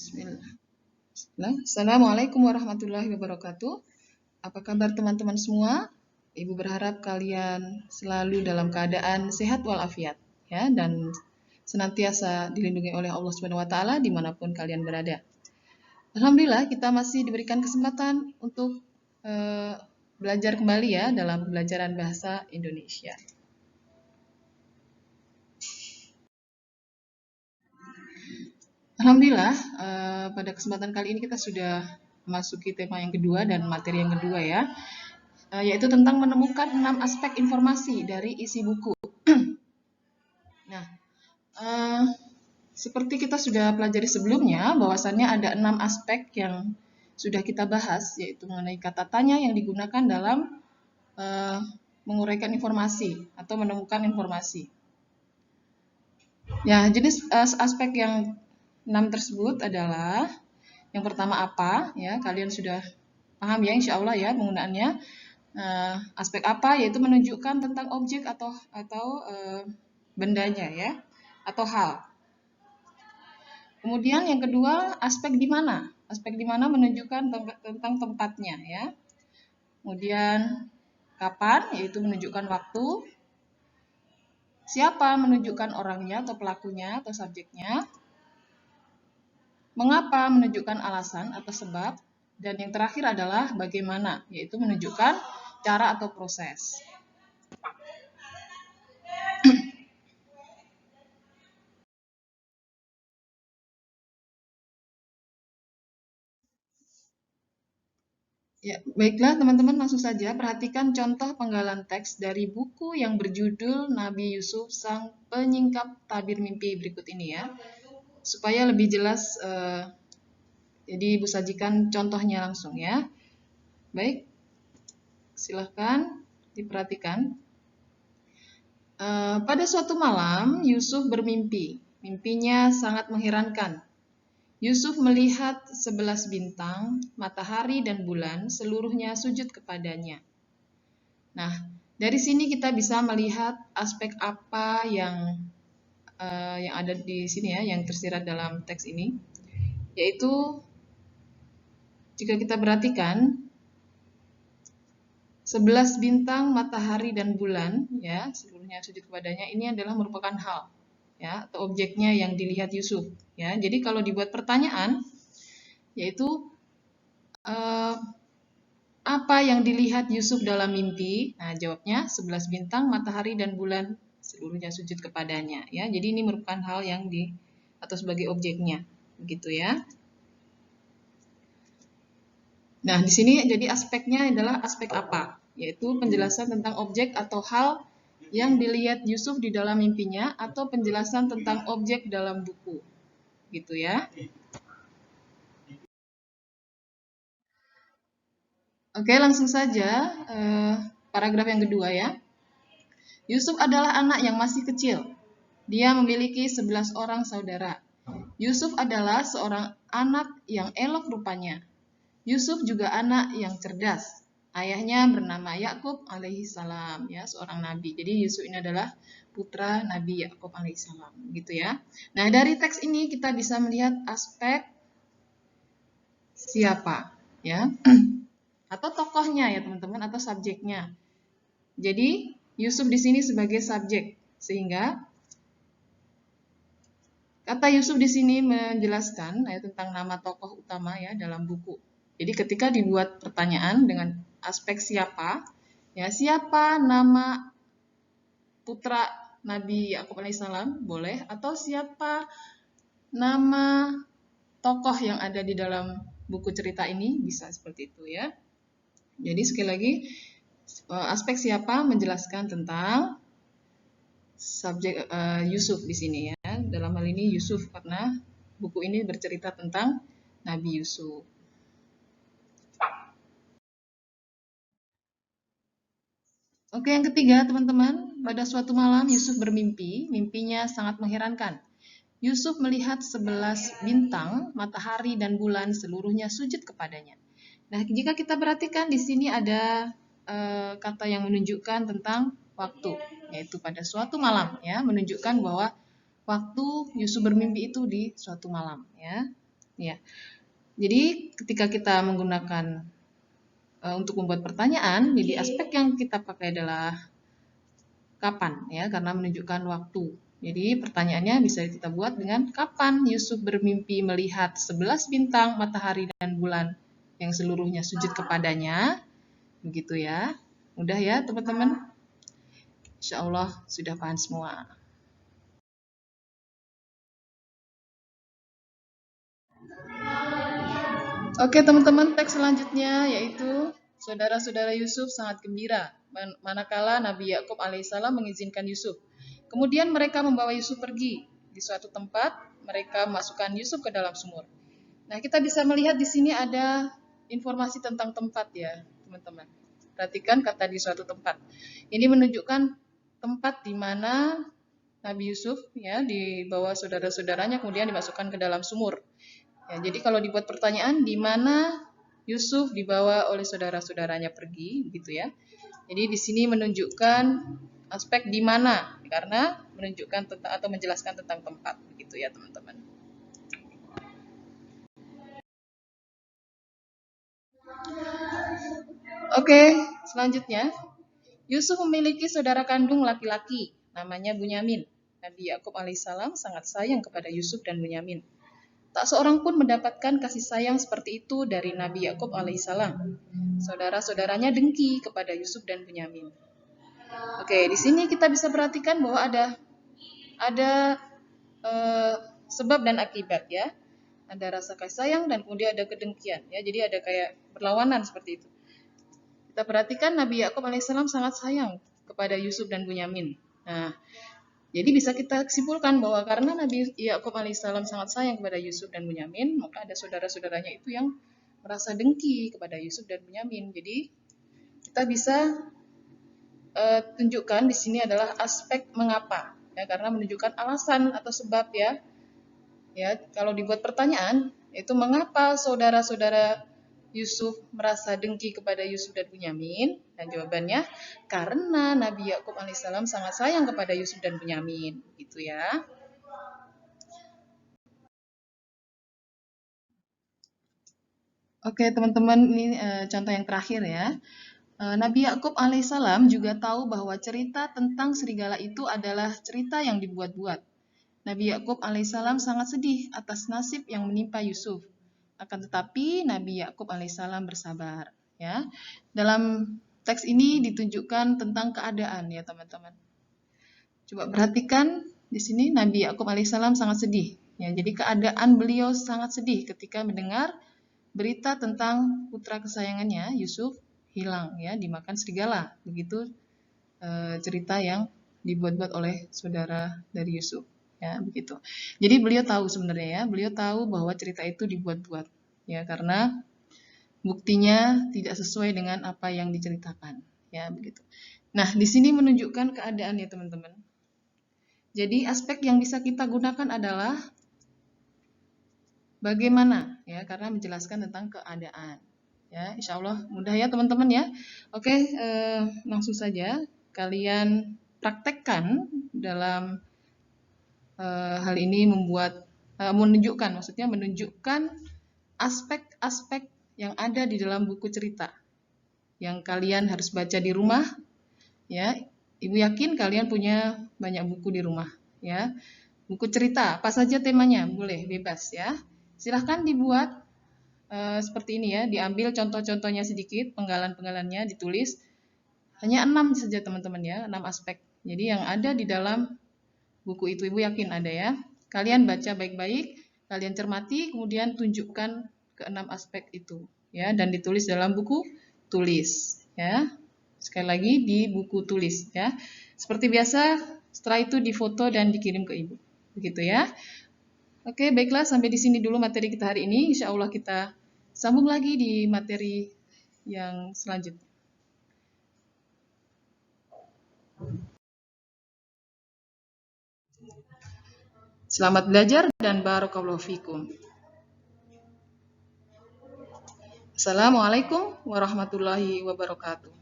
Bismillah. Assalamualaikum warahmatullahi wabarakatuh. Apa kabar teman-teman semua? Ibu berharap kalian selalu dalam keadaan sehat walafiat, ya, dan senantiasa dilindungi oleh Allah Subhanahu wa taala dimanapun kalian berada. Alhamdulillah kita masih diberikan kesempatan untuk belajar kembali ya dalam pembelajaran bahasa Indonesia. Alhamdulillah, pada kesempatan kali ini kita sudah memasuki tema yang kedua dan materi yang kedua ya, yaitu tentang menemukan 6 aspek informasi dari isi buku. Nah, seperti kita sudah pelajari sebelumnya, bahwasannya ada 6 aspek yang sudah kita bahas, yaitu mengenai kata tanya yang digunakan dalam menguraikan informasi atau menemukan informasi. Ya, jenis aspek yang 6 tersebut adalah yang pertama apa, ya kalian sudah paham ya insya Allah ya penggunaannya. Aspek apa yaitu menunjukkan tentang objek atau bendanya ya atau hal. Kemudian yang kedua aspek di mana. Aspek di mana menunjukkan tentang tempatnya ya. Kemudian kapan yaitu menunjukkan waktu. Siapa menunjukkan orangnya atau pelakunya atau subjeknya. Mengapa menunjukkan alasan atau sebab, dan yang terakhir adalah bagaimana, yaitu menunjukkan cara atau proses. Ya, baiklah teman-teman, langsung saja perhatikan contoh penggalan teks dari buku yang berjudul Nabi Yusuf Sang Penyingkap Tabir Mimpi berikut ini ya. Supaya lebih jelas, jadi Ibu sajikan contohnya langsung ya. Baik, silahkan diperhatikan. Pada suatu malam, Yusuf bermimpi. Mimpinya sangat mengherankan. Yusuf melihat 11 bintang, matahari dan bulan, seluruhnya sujud kepadanya. Nah, dari sini kita bisa melihat aspek apa yang ada di sini ya, yang tersirat dalam teks ini, yaitu jika kita perhatikan 11 bintang, matahari dan bulan, ya seluruhnya sujud kepadanya. Ini adalah merupakan hal, ya atau objeknya yang dilihat Yusuf. Ya, jadi kalau dibuat pertanyaan, yaitu apa yang dilihat Yusuf dalam mimpi? Nah, jawabnya 11 bintang, matahari dan bulan seluruhnya sujud kepadanya. Ya, jadi ini merupakan hal yang atau sebagai objeknya, begitu ya. Nah, di sini jadi aspeknya adalah aspek apa? Yaitu penjelasan tentang objek atau hal yang dilihat Yusuf di dalam mimpinya atau penjelasan tentang objek dalam buku. Gitu ya. Oke, langsung saja paragraf yang kedua ya. Yusuf adalah anak yang masih kecil. Dia memiliki 11 orang saudara. Yusuf adalah seorang anak yang elok rupanya. Yusuf juga anak yang cerdas. Ayahnya bernama Yakub alaihissalam, ya, seorang nabi. Jadi Yusuf ini adalah putra Nabi Yakub alaihissalam, gitu ya. Nah, dari teks ini kita bisa melihat aspek siapa, ya, atau tokohnya ya teman-teman, atau subjeknya. Jadi Yusuf di sini sebagai subjek, sehingga kata Yusuf di sini menjelaskan ya, tentang nama tokoh utama ya dalam buku. Jadi ketika dibuat pertanyaan dengan aspek siapa, ya siapa nama putra Nabi Yakub alaihissalam boleh, atau siapa nama tokoh yang ada di dalam buku cerita ini bisa seperti itu ya. Jadi sekali lagi aspek siapa menjelaskan tentang subjek Yusuf di sini ya. Dalam hal ini Yusuf karena buku ini bercerita tentang Nabi Yusuf. Oke, yang ketiga teman-teman, pada suatu malam Yusuf bermimpi, mimpinya sangat mengherankan. Yusuf melihat 11 bintang, matahari dan bulan seluruhnya sujud kepadanya. Nah, jika kita perhatikan di sini ada kata yang menunjukkan tentang waktu, yaitu pada suatu malam ya, menunjukkan bahwa waktu Yusuf bermimpi itu di suatu malam ya. ya. Jadi ketika kita menggunakan untuk membuat pertanyaan, jadi aspek yang kita pakai adalah kapan, ya, karena menunjukkan waktu. Jadi pertanyaannya bisa kita buat dengan kapan Yusuf bermimpi melihat 11 bintang, matahari, dan bulan yang seluruhnya sujud kepadanya. Begitu ya. Mudah ya teman-teman? Insya Allah sudah paham semua. Oke teman-teman, teks selanjutnya yaitu saudara-saudara Yusuf sangat gembira manakala Nabi Yakub alaihissalam mengizinkan Yusuf. Kemudian mereka membawa Yusuf pergi di suatu tempat, mereka memasukkan Yusuf ke dalam sumur. Nah, kita bisa melihat di sini ada informasi tentang tempat ya, teman-teman. Perhatikan kata di suatu tempat. Ini menunjukkan tempat di mana Nabi Yusuf ya dibawa saudara-saudaranya kemudian dimasukkan ke dalam sumur. Ya, jadi kalau dibuat pertanyaan di mana Yusuf dibawa oleh saudara-saudaranya pergi, gitu ya. Jadi di sini menunjukkan aspek di mana karena menunjukkan tentang atau menjelaskan tentang tempat, begitu ya teman-teman. Oke, selanjutnya Yusuf memiliki saudara kandung laki-laki, namanya Bunyamin. Nabi Yakub alaihissalam sangat sayang kepada Yusuf dan Bunyamin. Tak seorang pun mendapatkan kasih sayang seperti itu dari Nabi Yakub alaihissalam. Saudara-saudaranya dengki kepada Yusuf dan Bunyamin. Oke, di sini kita bisa perhatikan bahwa ada sebab dan akibat ya. Ada rasa kasih sayang dan kemudian ada kedengkian ya. Jadi ada kayak berlawanan seperti itu. Kita perhatikan Nabi Yakub alaihissalam sangat sayang kepada Yusuf dan Bunyamin. Nah, jadi bisa kita simpulkan bahwa karena Nabi Yakub alaihissalam sangat sayang kepada Yusuf dan Bunyamin, maka ada saudara-saudaranya itu yang merasa dengki kepada Yusuf dan Bunyamin. Jadi kita bisa tunjukkan di sini adalah aspek mengapa, ya, karena menunjukkan alasan atau sebab ya. Ya, kalau dibuat pertanyaan itu mengapa saudara-saudara Yusuf merasa dengki kepada Yusuf dan Bunyamin? Dan jawabannya karena Nabi Yakub alaihissalam sangat sayang kepada Yusuf dan Bunyamin, gitu ya. Oke teman-teman, ini contoh yang terakhir ya. Nabi Yakub alaihissalam juga tahu bahwa cerita tentang serigala itu adalah cerita yang dibuat-buat. Nabi Yakub alaihissalam sangat sedih atas nasib yang menimpa Yusuf. Akan tetapi Nabi Yakub alaihissalam bersabar. Ya, dalam teks ini ditunjukkan tentang keadaan ya teman-teman. Coba perhatikan di sini Nabi Yakub alaihissalam sangat sedih. Ya, jadi keadaan beliau sangat sedih ketika mendengar berita tentang putra kesayangannya Yusuf hilang ya dimakan serigala. Begitu cerita yang dibuat-buat oleh saudara dari Yusuf. Ya, begitu. Jadi beliau tahu sebenarnya ya, beliau tahu bahwa cerita itu dibuat-buat ya karena buktinya tidak sesuai dengan apa yang diceritakan ya begitu. Nah, di sini menunjukkan keadaan ya teman-teman. Jadi aspek yang bisa kita gunakan adalah bagaimana ya karena menjelaskan tentang keadaan. Ya, insya Allah mudah ya teman-teman ya. Oke, langsung saja kalian praktekkan dalam hal ini menunjukkan aspek-aspek yang ada di dalam buku cerita yang kalian harus baca di rumah ya. Ibu yakin kalian punya banyak buku di rumah ya. Buku cerita apa saja temanya boleh bebas ya. Silahkan dibuat seperti ini ya, diambil contoh-contohnya sedikit, penggalan-penggalannya ditulis. Hanya 6 saja teman-teman ya, 6 aspek. Jadi yang ada di dalam buku itu Ibu yakin ada ya. Kalian baca baik-baik, kalian cermati, kemudian tunjukkan ke-6 aspek itu ya dan ditulis dalam buku tulis ya. Sekali lagi di buku tulis ya. Seperti biasa, setelah itu difoto dan dikirim ke Ibu. Begitu ya. Oke, baiklah sampai di sini dulu materi kita hari ini. Insya Allah kita sambung lagi di materi yang selanjutnya. Selamat belajar dan barakallahu fikum. Assalamualaikum warahmatullahi wabarakatuh.